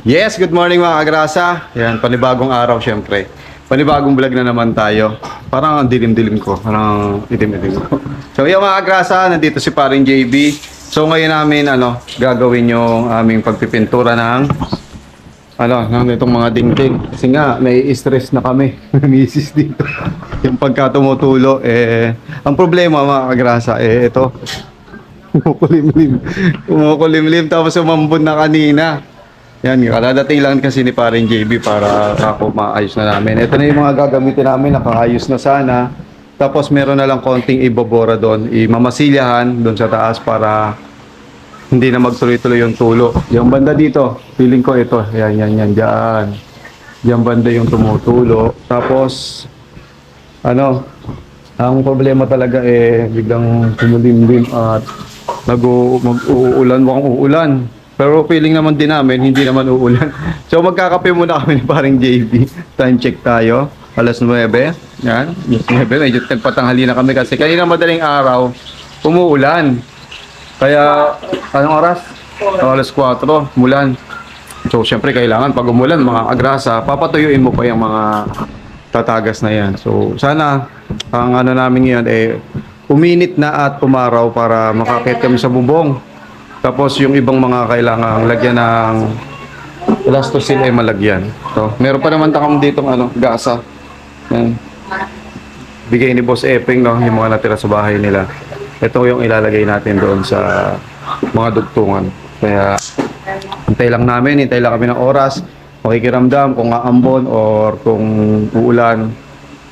Yes, good morning mga kagrasa. Yan, panibagong araw syempre. Panibagong vlog na naman tayo. Parang ang dilim-dilim ko. Parang itim-itim ko. So yung mga kagrasa, nandito si paring JB. So ngayon namin gagawin yung aming pagpipintura ng itong mga dingding. Kasi nga, may stress na kami. Misis dito. Yung pagka tumutulo, ang problema mga kagrasa, ito. Kumukulimlim. Kumukulimlim tapos umambon na kanina. Yan, kaladating lang kasi ni paring JB para ako maayos na namin. Ito na yung mga gagamitin namin, nakaayos na sana. Tapos meron na lang konting ibobora doon, imamasilyahan doon sa taas para hindi na magtuloy-tuloy yung tulo. Yung banda dito, feeling ko ito, yan, dyan. Diyan banda yung tumutulo. Tapos, ang problema talaga biglang tumulimlim at mag-uulan, mukhang uulan. Pero feeling naman din namin, hindi naman uulan. So magkakape muna kami ni paring JB. Time check tayo. Alas 9. Yan. Alas 9. Medyo nagpatanghali na kami kasi kanina madaling araw, umuulan. Kaya, anong oras? Alas 4. Mulan. So syempre kailangan pag umulan, mga agrasa, papatuyuin mo pa yung mga tatagas na yan. So sana, ang namin ngayon uminit na at umaraw para makakit kami sa bubong. Tapos yung ibang mga kailangang lagyan ng elastosin ay malagyan. So, meron pa naman takam ditong gasa. Yan. Bigay ni Boss Eping, yung mga natira sa bahay nila. Ito yung ilalagay natin doon sa mga dugtungan. Kaya hintay lang kami ng oras, makikiramdam kung aambon or kung uulan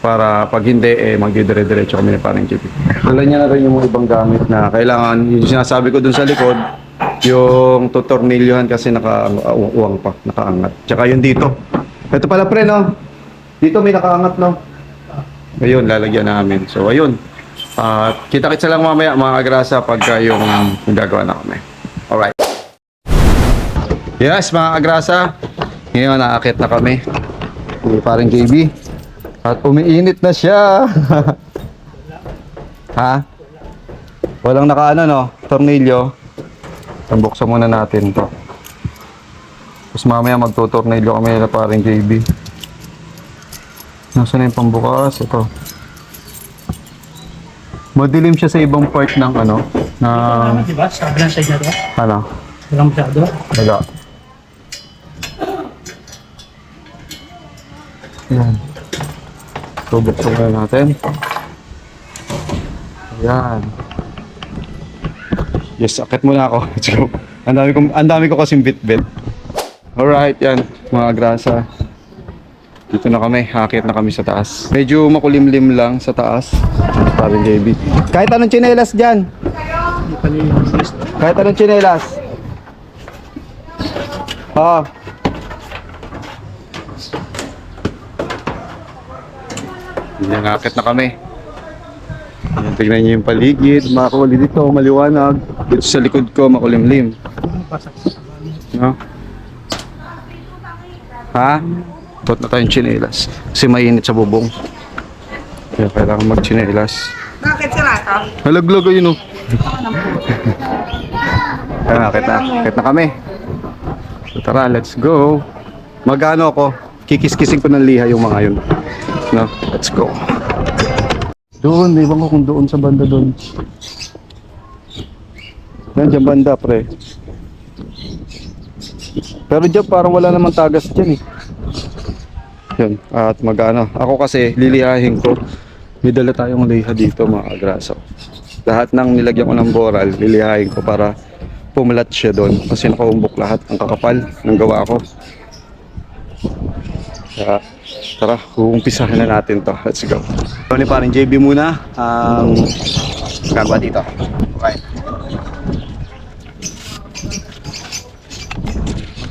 para pag hindi magdidire-diretso kami ni paring JB. Dala niya na rin yung mga ibang gamit na kailangan, yung sinasabi ko dun sa likod, yung tutornilyohan kasi naka-uwang pa, nakaangat. Tsaka yung dito. Ito pala pre, no? Dito may nakaangat, no? Ayun, lalagyan namin. So, ayun. Kita-kitsa lang mamaya mga agrasa pagka yung gagawa na kami. Alright. Yes, mga agrasa. Ngayon, naakit na kami. Parang JB. At umiinit na siya. Ha? Walang no? Tornilyo. Buksan muna natin to. Tapos mamaya magtutornilyo kami na paring JB. Nasaan na yung pambukas? Ito. Madilim siya sa ibang part ng diba? Sa kabilang side na to? Walang masyado? Wala. Yan. So, buksan muna natin. Ayan. Yes, akit muna ako. Let's go. Ang dami ko kasing bit-bit. Alright, yan. Mga grasa. Dito na kami. Akit na kami sa taas. Medyo makulimlim lang sa taas. Parang JB. Kahit anong tsinelas dyan. Kahit anong tsinelas. Yan, akit na kami. Yan, tignan nyo yung paligid. Makakuli dito, maliwanag. Dito sa likod ko, makulimlim. No? Ha? Tot na tayong tsinelas. Kasi mainit sa bubong. Kaya kailangan mag-tsinelas. Bakit sila ito? Halaglag yun, oh. Ayan, akit na kami. So, tara, let's go. Magano ako? Kikis-kising ko ng liha yung mga yun. No? Let's go. Doon, ewan ko kung doon sa banda doon. Yan, dyan banda, pre. Pero dyan parang wala namang tagas dyan, Yan, at ako kasi lilihahin ko. May dala tayong liha dito, mga agraso. Lahat ng nilagyan ko ng boral, lilihahin ko para pumulat siya doon. Kasi nakaumbok lahat ang kakapal ng gawa ko. Kaya, tara, uumpisahan na natin to. Let's go. So, ni paring JB muna ang gagawa dito. Okay.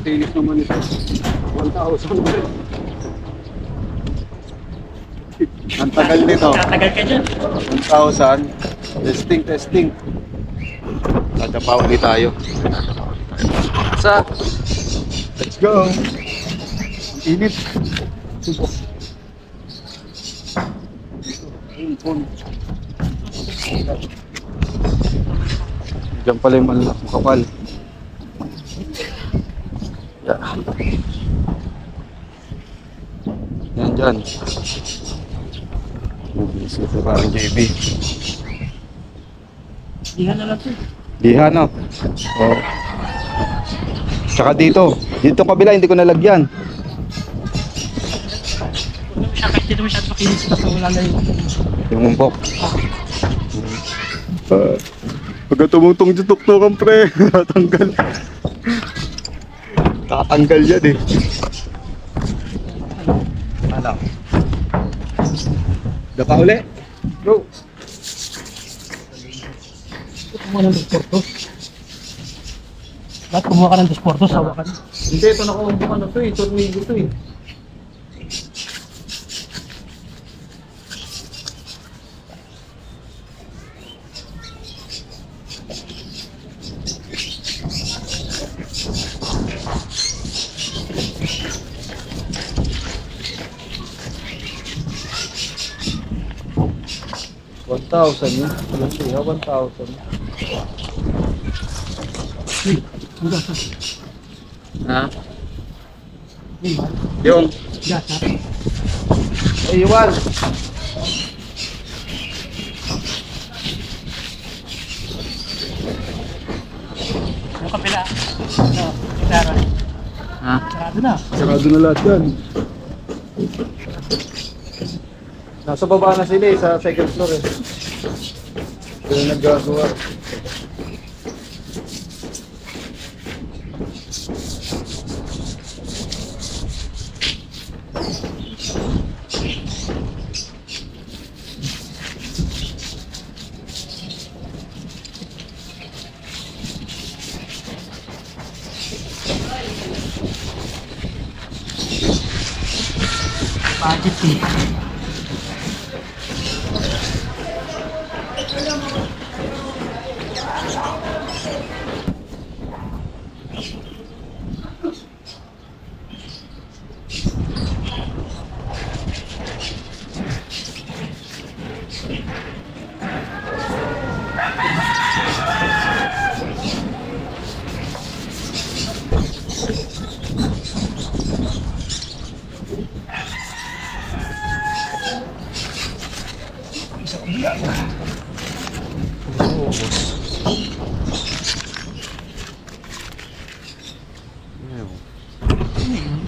Tinis naman ito. 1,000. Ang tagal nito. Tatagal ka dyan. 1,000. Testing. Tatapaw ulit tayo. Let's go. Init. Subok. Diyan pala yung malaki kapal. Yan dyan. Mabilis ito parang JB. Ihan na lang ito. Diha no? Oh. Tsaka dito. Dito kabila hindi ko nalagyan. Kahit dito masyado makinis basta wala na Yung umbok. Pagka tumutong yung tuktukan pre, tatanggal. Tatanggal yan eh. Ano? Dapa uli? Go! kumuha ng 2 portos. Bakit kumuha ka ng 2 portos? Sawa ka na. Hindi, ito nakaumbo ka na ito eh. Tornillo ito eh. $1,000 yun. Alam siya, 1,000. Hanggang sa. Ha? Yung Gas ha? iwan. Yung kapila. Ano? Gitara. Ha? Sarado na. Sarado na lahat yan. Nasa baba na sila eh, sa second floor eh. Sila naggagawa. Budget eh.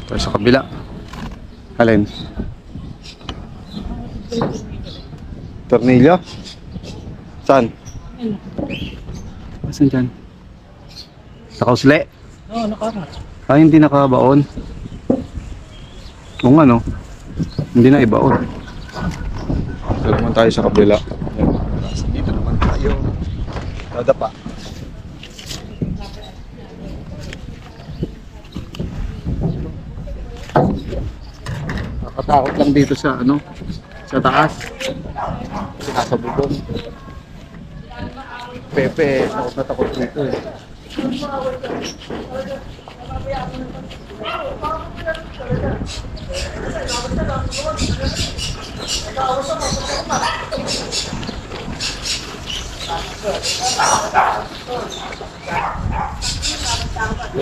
Tayo sa kabila. Alin? Tornilyo? Saan? Saan dyan? Nakausli? Oo, nakakat. Ay, hindi nakabaon. Kung ano, hindi na ibaon. Dito naman tayo sa kabila. Dito naman tayo. Dadapa. Nakatakot lang dito sa ano, sa taas. Kasi nasa bubong. Pepe, takot na takot dito eh.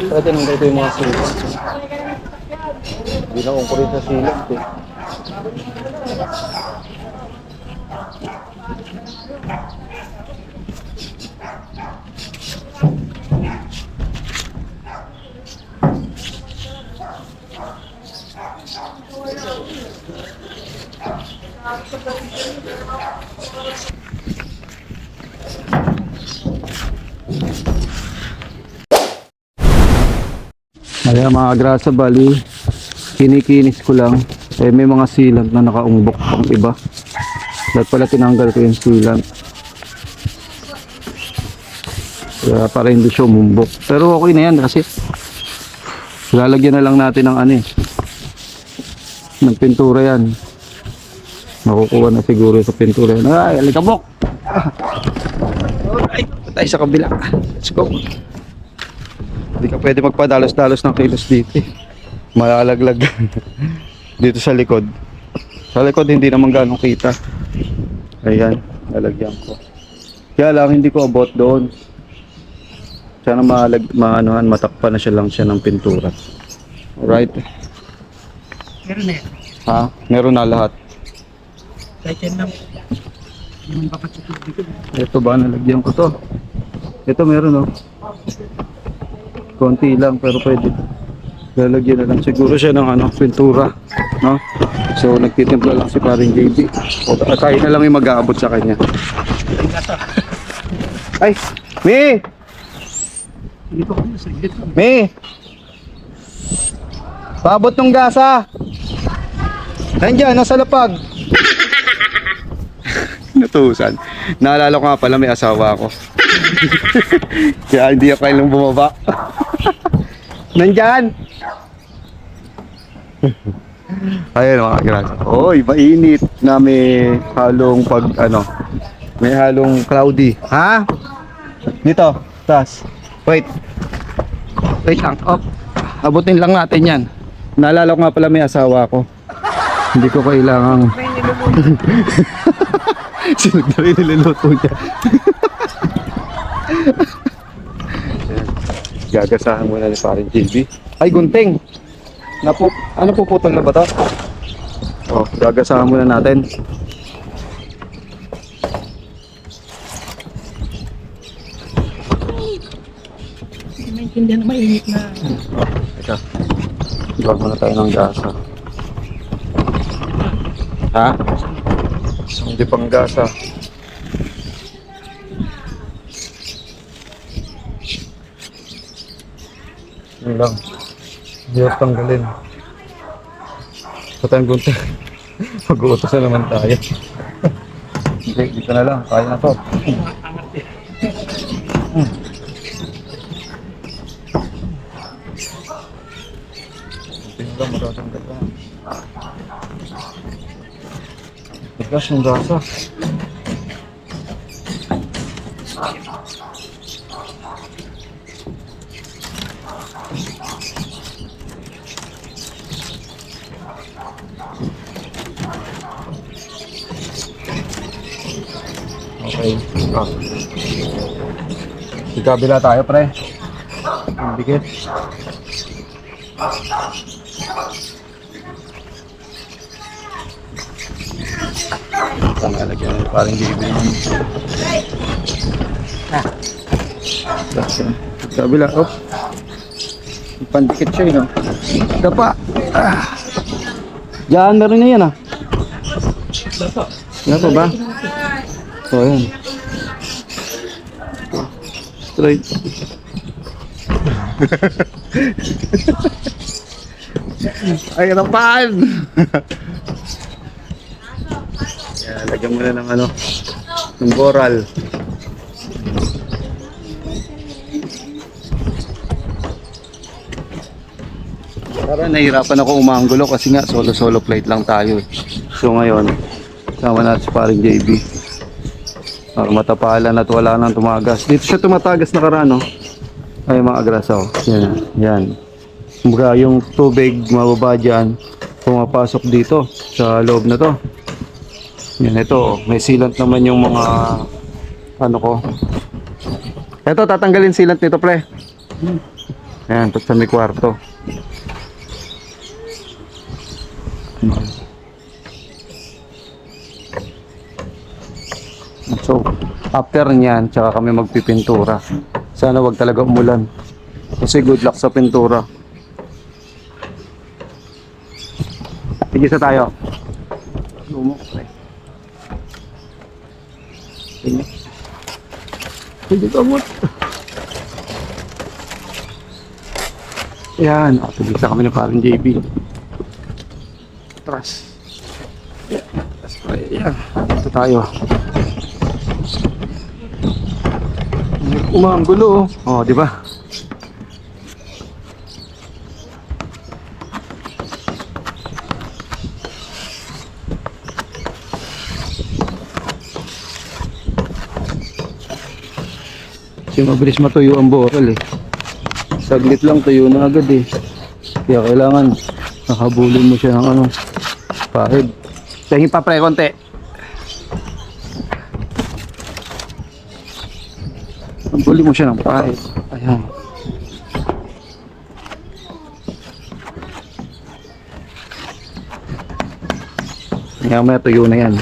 Pwede nang dito yung mga silip. Hindi na kong kulit sa silip eh. Kaya mga grasa bali, kinikinis ko lang. Eh may mga sealant na nakaumbok pang iba. Dapat pala tinanggal ko yung sealant. Kaya para hindi siya umumbok. Pero okay na yan kasi lalagyan na lang natin ng ano eh, ng pintura yan. Makukuha na siguro sa pintura yan. Ay, alikabok! Ay, tayo sa kabila. Let's go. Hindi ka pwede magpadalos-dalos ng kilos dito eh. Malalaglag dito sa likod. Sa likod hindi naman ganong kita. Ayan, lalagyan ko. Kaya lang hindi ko abot doon. Sana maanohan, matakpan na siya lang siya ng pintura. Alright. Meron na yan. Ha? Meron na lahat. Kahit yan lang. Yung papatutog dito. Ito ba, nalagyan ko to. Ito meron, oh. Konti lang, pero pwede. Lalagyan na lang siguro siya ng ano, pintura. No? So, nagtitimpla lang si paring JB. O, tayo na lang yung mag-aabot sa kanya. Ang gasa. Ay! Mi! Dito ko yun. Saglit lang. Mi! Paabot ng gasa! Nandiyan, nasa lapag. Natusan. Naalala ko nga pala may asawa ako. Kaya hindi ako kailang bumaba. Nandyan! Ayun mga grasa. Oy, mainit na may halong may halong cloudy. Ha? Dito, taas. Wait. Wait lang. Up. Abutin lang natin yan. Naalala ko nga pala may asawa ako. Hindi ko kailangang... Sinag na rin niluluto niya. Gagasahan muna ni paring JB. Ay, gunting! Ano puputol na ba to? Oh, gagasahan muna natin. Hindi maintindihan na mainit na. Teka. Gawag muna tayo ng gasa. Ha? Hindi pang gasa. Yun lang. Hirap tanggalin. Patayang gunting. Mag-uutos na naman tayo. Hindi, dito na lang. Kaya na to. Angat eh. Gunting lang, matatanggal lang. Tigas yung gasa. Okay. Di kabila tayo, pre. Ang dikit. Pangalagyan na parang JB. Di kabila. Oh. Pandikit siya, no? Dapa. Diyan na rin na yan, ah. Dapa ba? So, ayan. Straight. Ay, rapan! Yan, lagyan mo na ng ng boral. Para nahirapan ako umanggulo kasi nga solo plate lang tayo. So ngayon, sama natin si paring JB. Matapalan at wala nang tumagas. Dito siya tumatagas na karano. Ay mga agrasa, oh. Yan, yan. Kumbaga yung tubig mababa dyan, pumapasok dito sa loob na to. Yan, ito, oh. May sealant naman yung mga ko. Ito, tatanggalin sealant nito, pre. Yan, tapos sa may kwarto. So, after niyan, tsaka kami magpipintura. Sana wag talaga umulan. Kasi good luck sa pintura. Sige sa tayo. Lumok, pre. Hindi ka mo. Yan, tigisa kami ng parang JB. Atras. Yan, ito tayo. Umanggulo, oh, di ba? Kasi mabilis matuyo ang boral eh. Saglit lang tuyo na agad eh. Kaya kailangan nakabulin mo siya ng pahid. Tingin pa pre, konti. Buli mo siya ng pahit. Ayan. Maya tuyo na yan.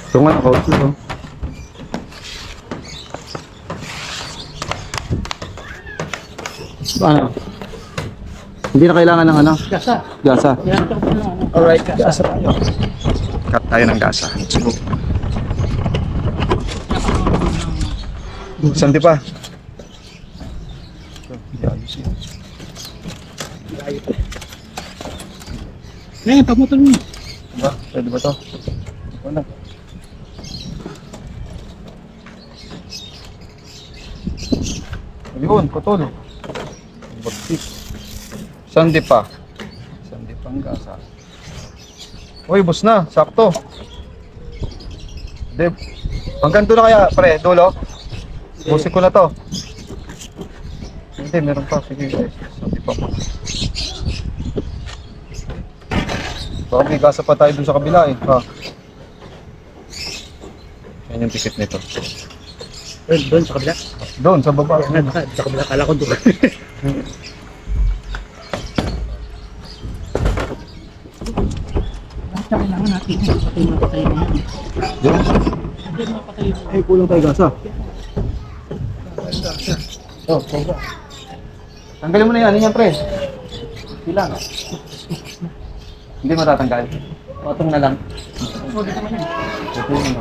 Ito nga, kautlo. Oh. Ano? Hindi na kailangan ng ano? Gasa. Gasa. Yan ito po lang. Alright, Gasa tayo. cut tayo ng gasa. Let's go. Santi pa. Ngayon, pagmotor mo. Diba? Pwede ba to? Wala. Ayun, putol. Bagsik. Sandi pa. Sandi pang gasa. Uy, bus na. Sakto. Deb. Hanggang doon na kaya, pre. Dulo. Busin ko na to. Hindi, meron pa. Sige, guys. Sandi pa po. Baka may gasa pa tayo dun sa kabila eh. Ha. Yan yung ticket nito. Doon sa kabila. Doon, sa baba. Sa kabila, kala ko doon. Bakit kailangan natin? Patay mo na tayo ngayon. Doon. Hindi mo patay mo. Ay, kulang tayo gasa. Oh, sobra. Tanggalin mo na yan. Ano yan, pre? Ilan? Hindi matatanggal. Patong na lang. Pwede naman yan. Ito yung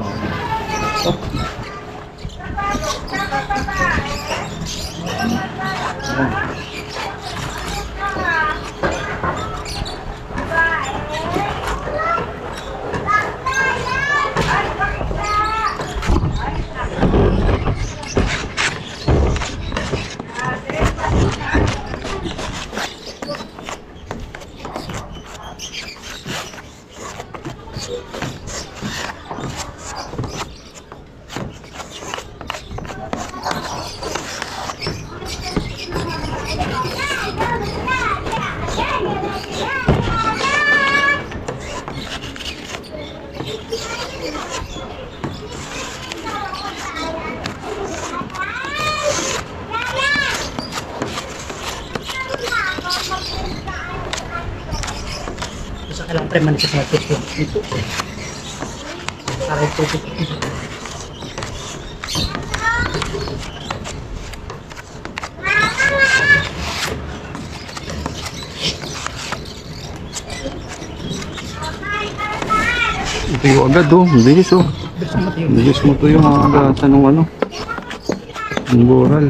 Basta kailangan pre manis sa natin ito. Ito. Aray ito. ito yung agad oh. Bilis oh. Bilis mo tayo. Bilis mo to yung agad ng ano. Ang boral.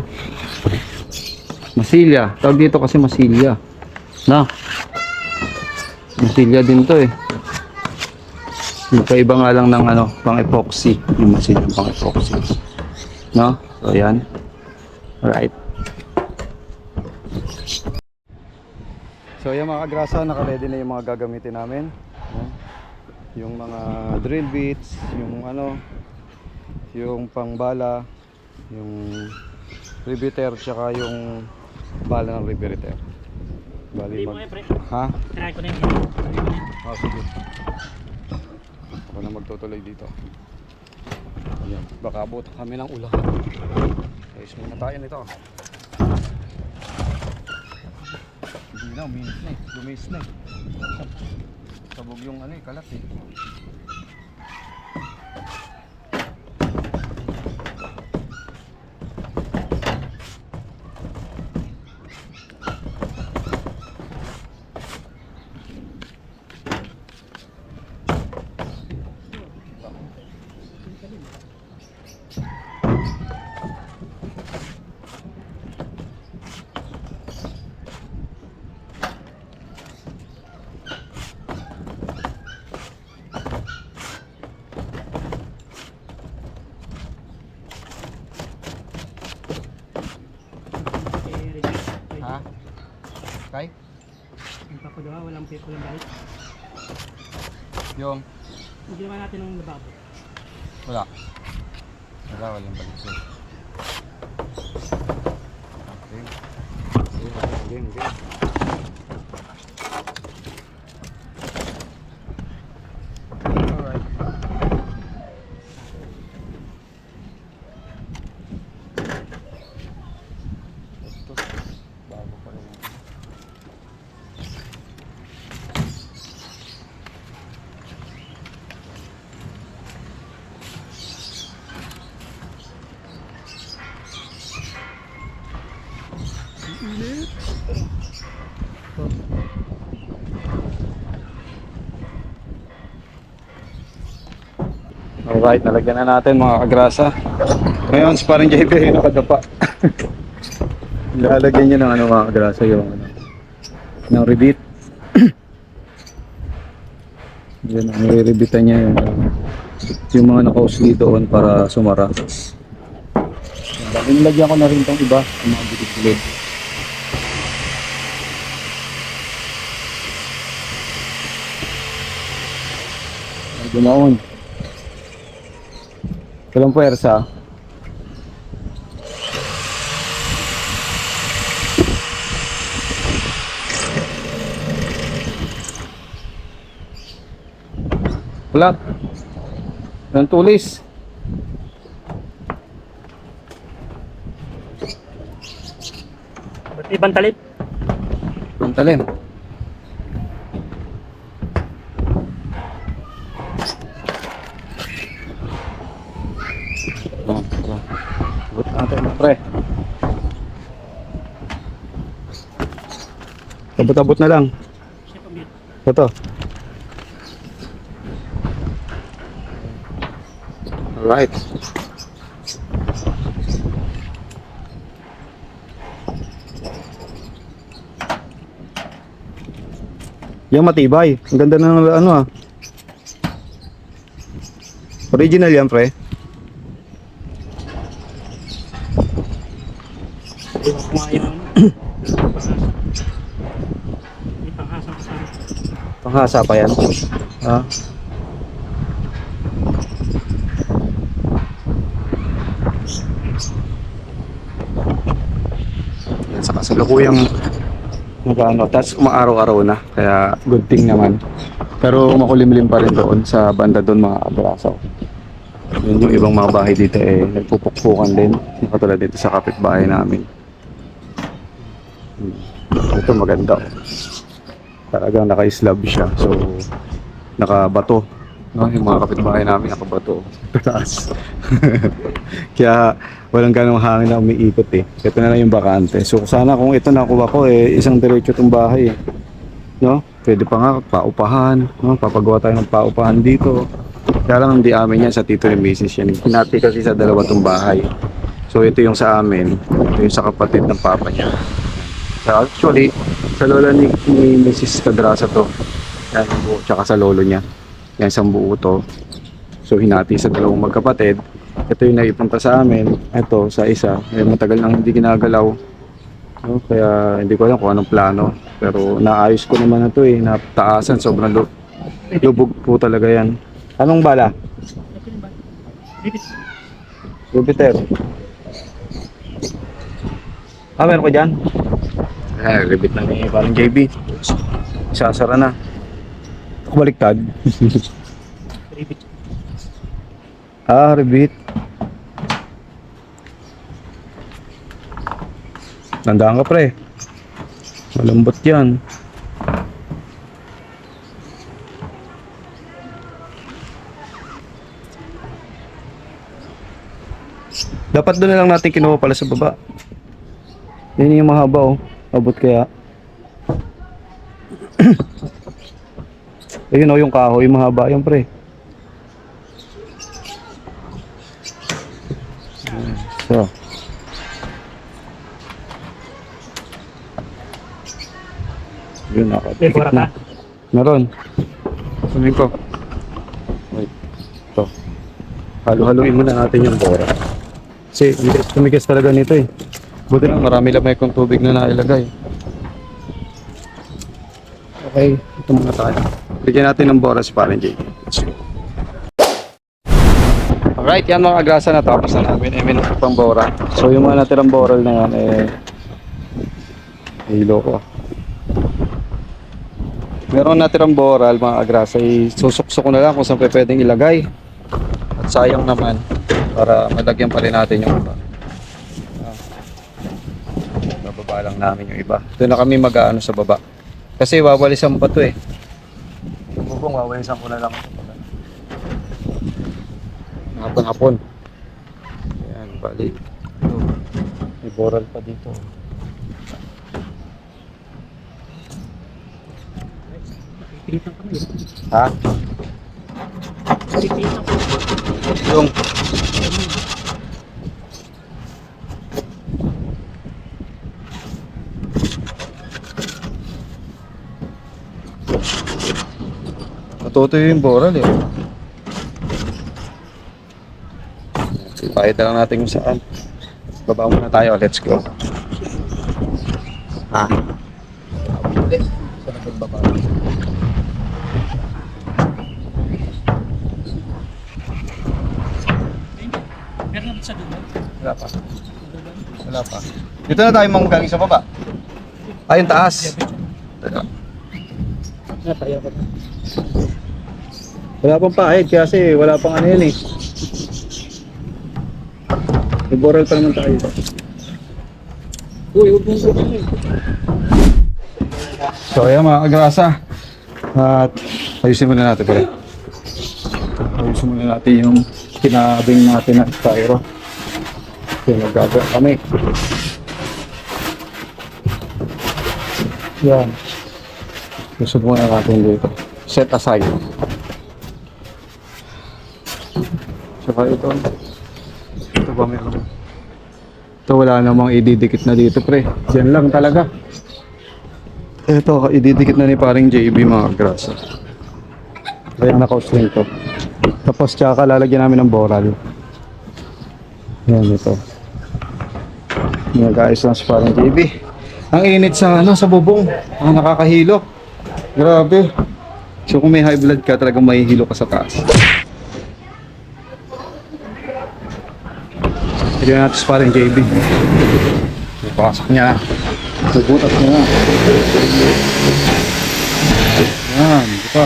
Masilya. Tawag dito kasi masilya. Na. Masilya din to eh. Magkaiba nga lang ng ano, pang epoxy. Yung masilya pang epoxy. No? So ayan. Alright. So ayan mga kagrasa, naka-ready na yung mga gagamitin namin. Ayan. Yung mga drill bits, yung ano, yung pangbala, yung riveter, tsaka yung bala ng riveter. Bali Hindi mo eh pre. ha? Try ko na yun. Oh, sige. Ako na magtutuloy dito. Ayan. Baka abot kami ng ulan. Ayos muna tayo nito. Hindi na, uminis na eh. Lumis na eh. Sabog yung ano eh, kalat eh. Ha? Kay? Yung papagawa, walang paper ng balik. Yung? Hindi naman natin ng lababo. Wala. Wala, walang balisod. Okay. Game. Alright. Alright, nalagyan na natin mga kagrasa. Ngayon, si parang JP yung nakadapa. Lalagyan niya ng ano mga kagrasa yung ano, ng rebit. Yan, nire-rebitan niya yung mga nakausli doon para sumara. Inilagyan ko na rin itong iba, yung mga gilid-gilid. Dumaon. Walang puwersa. Wala. Walang tulis. Ba't ibang talip? Ang talim. Buat natin na pre. Abot-abot na lang. Ito. Alright. Yung matibay. Ang ganda ng ano ah. Original yan pre. Iwas nga yun. May panghasang kasama. Panghasa pa yan. Ah. Yan sa kasalukuyang magano. Tapos umaaraw-araw na. Kaya good thing naman. Pero makulimlim pa rin doon sa banda doon mga abrasaw. Yun yung ibang mga bahay dito eh nagpupukpukan din. Yung katulad dito sa kapitbahay namin. Ito maganda. Talagang naka-slab siya. So nakabato. No, yung mga kapitbahay namin nakabato. Taas. Kaya walang ganong hangin na umiikot eh. Ito na lang yung bakante. So sana kung ito nakuha ko eh isang diretso itong bahay eh. No? Pwede pa nga paupahan, no? Papagawa tayo ng paupahan dito. Kaya lang hindi amin yan sa tito ni Mrs. yan. Hinati kasi sa dalawa tong bahay. So ito yung sa amin, ito yung sa kapatid ng papa niya. So actually, sa lola ni Mrs. Cadrasa to. Yan yung buo, tsaka sa lolo niya. Yan isang buo to. So hinati sa dalawang magkapatid. Ito yung naipunta sa amin. Ito sa isa. Eh, matagal nang hindi ginagalaw. No, kaya hindi ko alam kung anong plano. Pero naayos ko naman na ito eh. Nataasan, sobrang lubog po talaga yan. Anong bala? Lipit. Jupiter. Ah, meron ko dyan? Eh, ribit na ni parang JB. Isasara na. Baliktad. Lipit. Ah, ribit. Tandaan ka pre. Malambot yan. Dapat doon na lang natin kinuha pala sa baba. Yan yung mahaba oh. Abot kaya. Ayun oh yung kahoy. Mahaba yan pre. So. Yun, nakapikit na. Meron. Kunin ko. Wait. Ito. Halo-haluin muna natin yung bora. Kasi tumigas talaga nito eh. Buti lang marami lamay kong tubig na nailagay. Okay, ito muna tayo. Bigyan natin ng bora si Parang J. Alright, yan mga agrasa na tapos na namin. Minute pang bora. So yung mga natirang boral na yan hilo ko. Meron natirang boral mga agrasa, susuksok ko na lang kung saan pwedeng ilagay. At sayang naman para malagyan pa rin natin yung iba. Bababa lang namin yung iba. Doon na kami mag-aano sa baba. Kasi wawalisan pa to eh. Yung bubong wawalisan ko na lang. Habang hapon. Ayan, bali. May boral pa dito. Pilitan kami. Ha? Yung matuto yung boral eh. Pakita lang natin kung saan. Baba muna tayo, let's go. Ha? Saan nagbaba? Meron naman sa dulo. Wala pa. Wala pa. Dito na tayo manggaling sa baba. Ay, yung taas. Natayo ka na. Wala pang pahid kasi wala pang ano yan eh. May boral pa naman tayo. Uy, huwag mong gawin. So ayan mga kagrasa. At ayusin muna natin pala. Ayusin muna natin yung kinabing natin at styro. Kaya magagawa kami. Yan. Lusod muna natin dito. Set aside. Saka ito. Ito ba meron? Ito wala namang ididikit na dito pre. Diyan lang talaga. Ito, ididikit na ni paring JB mga grasa. Kaya naka-sling to. Tapos tsaka lalagyan namin ng boral. Yan ito. Nag-ayos lang si paring JB. Ang init sa ano sa bubong. Ang nakakahilo. Grabe. So kung may high blood ka, talagang mahihilo ka sa taas. Tignan natin si paring JB. Pasok niya. Nagutas niya na. Yan, ito.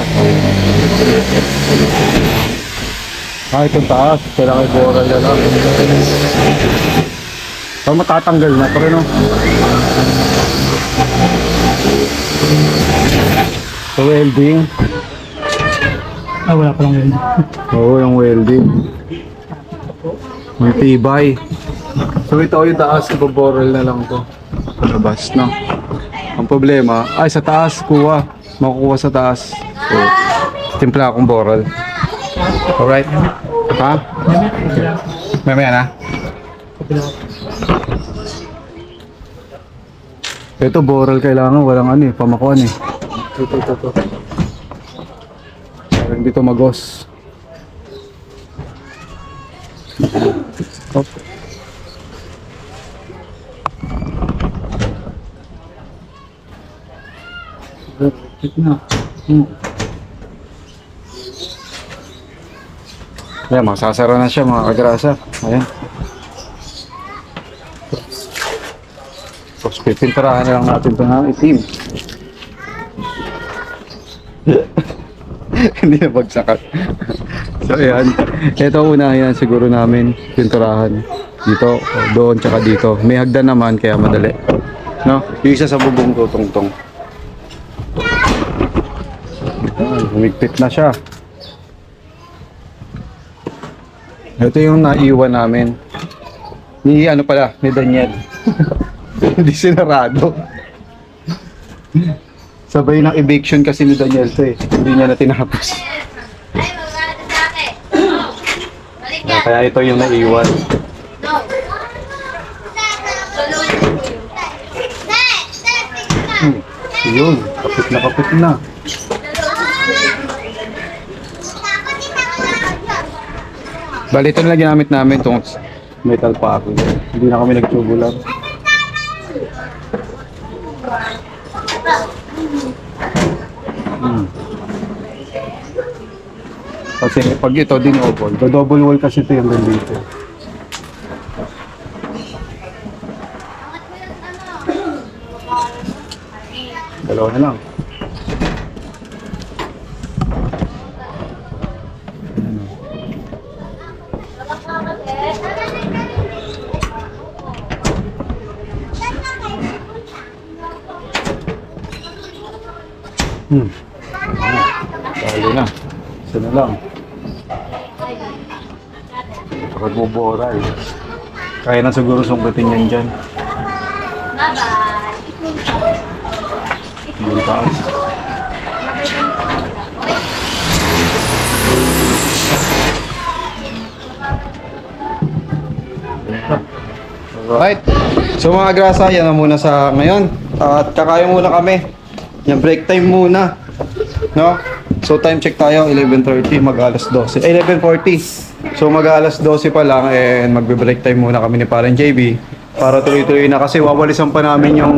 Itong taas. Kailangan i-boral yan lang. So matatanggal na pero no. So welding. Ah, wala pa lang yun. Oo, yung welding. May tibay. So ito yung taas, ipaboral na lang to. Palabas, no? Ang problema, ay sa taas, kuha. Makukuha sa taas. So, timpla akong boral. Alright? Ha? Mamaya na? Ito, boral kailangan, walang ano eh, pamakuan eh. Ito. Parang dito magos. Okay. Na. Ayan, masasara na siya mga kagrasa. Ayan. Tapos pipinturahan na lang natin ito ng itim. Hindi na bagsakat. So ayan. Ito una yan siguro namin pinturahan. Dito, doon, tsaka dito. May hagdan naman kaya madali. No? Yung isa sa bubong tutong-tong. Humigpit na siya. Ito yung naiwan namin. Ni ano pala, ni Daniel. Hindi sinarado. Sabay ng eviction kasi ni Daniel to eh. Hindi niya na tinapos. Kaya ito yung naiwan. Yun, kapit na. Bali, ito na lang ginamit namin itong metal packing. Hindi na kami nagtubulan. Kasi pag ito din oval, double wall kasi ito yung dito. Dalawa na lang. Dali na. Isa na lang. Pagbuboral. Kaya na siguro sungkitin yan dyan. Bye-bye. Yung taas. Alright. So mga grasa, yan na muna sa ngayon. At kakain muna kami. Yan, break time muna. No? So time check tayo, 11:30, mag-alas 12. 11:40. So mag-alas 12 pa lang and magbe-break time muna kami ni Parang JB para tuloy-tuloy na kasi wawalisan pa namin yung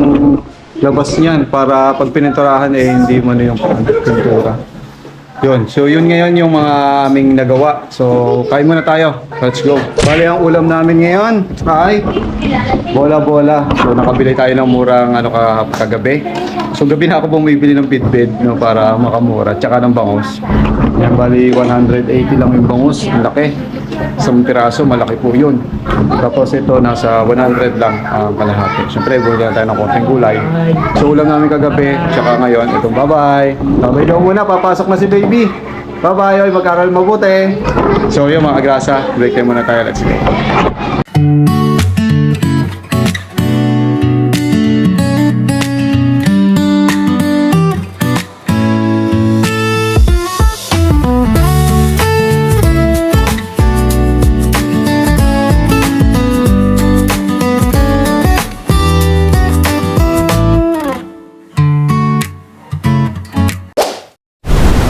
labas niyan para pag pininturahan hindi mo na yung pintura. Yun. So yun ngayon yung mga aming nagawa. So kain muna tayo. Let's go. Bali ang ulam namin ngayon ay bola-bola. So nakabili tayo ng murang kagabi. So gabi na ako bumibili ng bed no, para makamura. Tsaka ng bangus. Yan, bali 180 lang yung bangus. Ang laki. Isang piraso, malaki po yun. Tapos ito nasa 100 lang kalahati. Siyempre, bumili lang tayo ng konting gulay. So ulam namin kagabi. Tsaka ngayon, itong bye-bye. Bye-bye daw muna. Papasok na si baby. Bye-bye. Oy, magkakaroon mabuti. So yun mga grasa. Break time muna tayo. Let's go.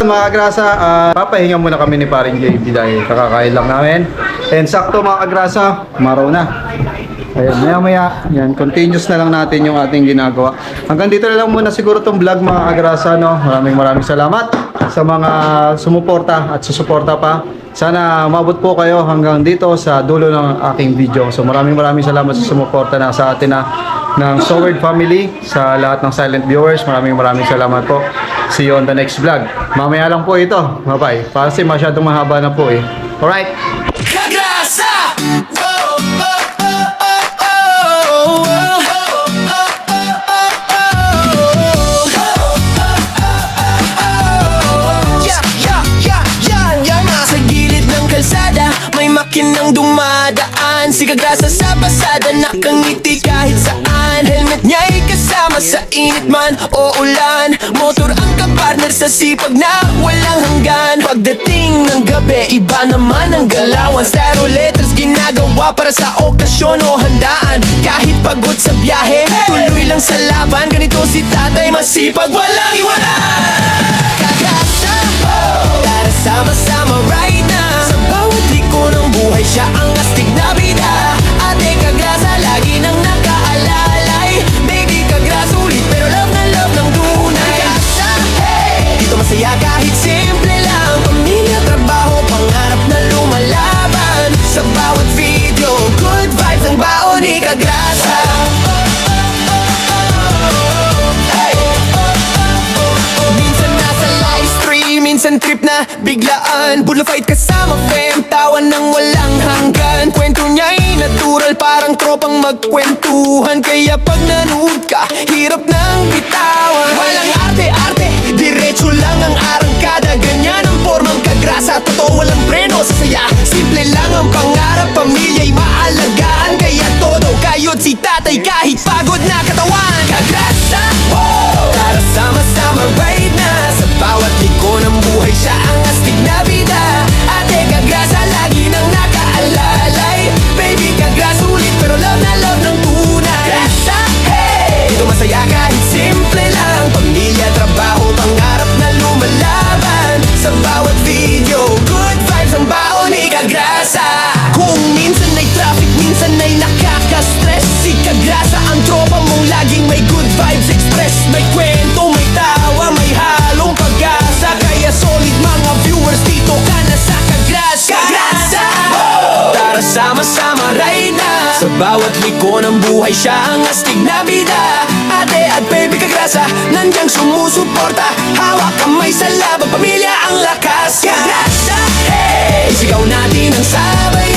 Mga kagrasa, papahinga muna kami ni Paring JB dahil kakakain lang namin. And sakto mga kagrasa, maraw na. Ayan, maya-maya, yan, continuous na lang natin yung ating ginagawa. Hanggang dito na lang muna siguro tong vlog mga kagrasa, no? Maraming salamat sa mga sumuporta at susuporta pa. Sana umabot po kayo hanggang dito sa dulo ng aking video. So maraming salamat sa sumuporta na sa atin ng Soward family, sa lahat ng silent viewers. Maraming salamat po. See you on the next vlog. Mamaya lang po ito. Bye-bye. Kasi masyadong mahaba na po eh. Alright. Kagrasa! Sa gilid ng kalsada, may makinang dumadaan. Si Kagrasa sa pasada, nakangiti kahit saan. Helmet niya'y kasama sa init man o ulan. Motor ang kapartner sa sipag na walang hanggan. Pagdating ng gabi, iba naman ang galawan. Stereo letters ginagawa para sa okasyon o handaan. Kahit pagod sa biyahe, tuloy lang sa laban. Ganito si tatay, masipag, walang iwanan. Kagrasa, tara sama-sama right now. Sa bawat liko ng buhay, siya ang astig na bida. Ate Kagrasa, lagi nang nakaalalay. Baby Kagrasa, ulit pero love ng tunay. Kagrasa, hey! Dito masaya kahit simple lang. Pamilya, trabaho, pangarap na lumalaban. Sa bawat video, good vibes ang baon ni Kagrasa. Minsan nasa live stream, minsan trip na biglaan. Bullfight kasama fam, tawa ng walang hanggan. Kwento niya'y natural, parang tropang magkwentuhan. Kaya pag nanood ka, hirap nang bitawan. Walang arte-arte, diretso lang ang arangkada. Ganyan ang formang Kagrasa, totoo walang preno sa saya. Simple lang ang pangarap, pamilya'y maalagaan. Kaya todo kayod si tatay kahit pagod na katawan. Kagrasa, tara sama-sama right na. Sa bawat liko ng buhay, siya ang astig na bida. Ate Kagrasa, lagi nang nakaalalay. Baby Kagrasa, ulit pero love ng tunay. Kagrasa, hey! Dito masaya kahit simple lang. Pamilya, trabaho, pangarap na lumalaban. Sa bawat video, good vibes ang baon ni Kagrasa. Kung minsan ay traffic, minsan ay nakaka-stress. Si Kagrasa ang tropa mong laging may good vibes express. May kwento, may tawa, may halong pag-asa. Kaya solid mga viewers, dito ka na sa Kagrasa. Kagrasa! Tara sama-sama right na. Sa bawat liko ng buhay, siya ang astig na bida. Ate at baby Kagrasa, nandiyan sumusuporta. Hawak kamay sa laban, pamilya ang lakas. Kagrasa, hey! Isigaw natin ang sabay